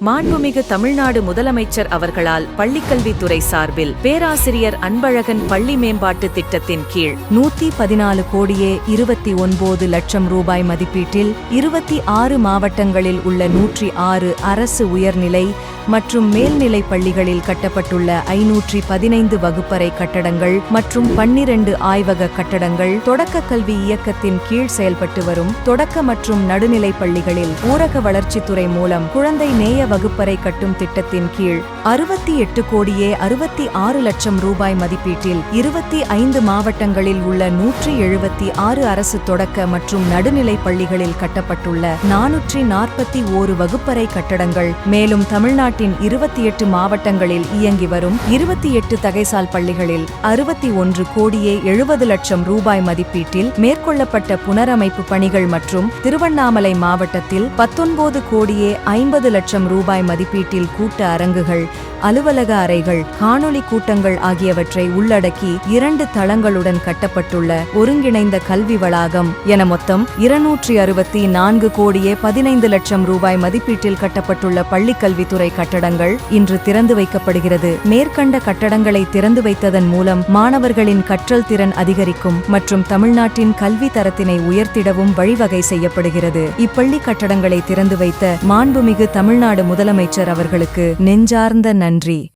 மாண்புமிகு தமிழ்நாடு முதலமைச்சர் அவர்களால் பள்ளிக்கல்வித்துறை சார்பில் பேராசிரியர் அன்பழகன் பள்ளி மேம்பாட்டு திட்டத்தின் கீழ் 114 கோடியே 29 லட்சம் ரூபாய் மதிப்பீட்டில் 26 மாவட்டங்களில் உள்ள 106 அரசு உயர்நிலை மற்றும் மேல்நிலைப் பள்ளிகளில் கட்டப்பட்டுள்ள 515 வகுப்பறை கட்டடங்கள் மற்றும் 12 ஆய்வக கட்டடங்கள் தொடக்க கல்வி இயக்கத்தின் கீழ் செயல்பட்டு வரும் தொடக்க மற்றும் நடுநிலைப் பள்ளிகளில் ஊரக வளர்ச்சித்துறை மூலம் குழந்தை நேய வகுப்பறை கட்டும் திட்டத்தின் கீழ் 68 கோடியே 66 லட்சம் ரூபாய் மதிப்பீட்டில் 25 மாவட்டங்களில் உள்ள 176 அரசு தொடக்க மற்றும் நடுநிலைப் பள்ளிகளில் கட்டப்பட்டுள்ள 441 வகுப்பறை கட்டடங்கள் மேலும் தமிழ்நாட்டின் 28 மாவட்டங்களில் இயங்கி வரும் 28 தகைசால் பள்ளிகளில் 61 கோடியே 70 லட்சம் ரூபாய் மதிப்பீட்டில் மேற்கொள்ளப்பட்ட புனரமைப்பு பணிகள் மற்றும் திருவண்ணாமலை மாவட்டத்தில் 19 கோடியே 50 லட்சம் ரூபாய் மதிப்பீட்டில் கூட்ட அரங்குகள் அலுவலக அறைகள் காணொலி கூட்டங்கள் ஆகியவற்றை உள்ளடக்கி 2 தளங்களுடன் கட்டப்பட்டுள்ள ஒருங்கிணைந்த கல்வி வளாகம் என மொத்தம் 264 கோடியே 15 லட்சம் ரூபாய் மதிப்பீட்டில் கட்டப்பட்டுள்ள பள்ளிக்கல்வித்துறை கட்டடங்கள் இன்று திறந்து வைக்கப்படுகிறது. மேற்கண்ட கட்டடங்களை திறந்து வைத்ததன் மூலம் மாணவர்களின் கற்றல் திறன் அதிகரிக்கும் மற்றும் தமிழ்நாட்டின் கல்வி தரத்தினை உயர்த்திடவும் வழிவகை செய்யப்படுகிறது. இப்பள்ளி கட்டடங்களை திறந்து வைத்த மாண்புமிகு தமிழ்நாடு முதலமைச்சர் அவர்களுக்கு நெஞ்சார்ந்த நன்றி.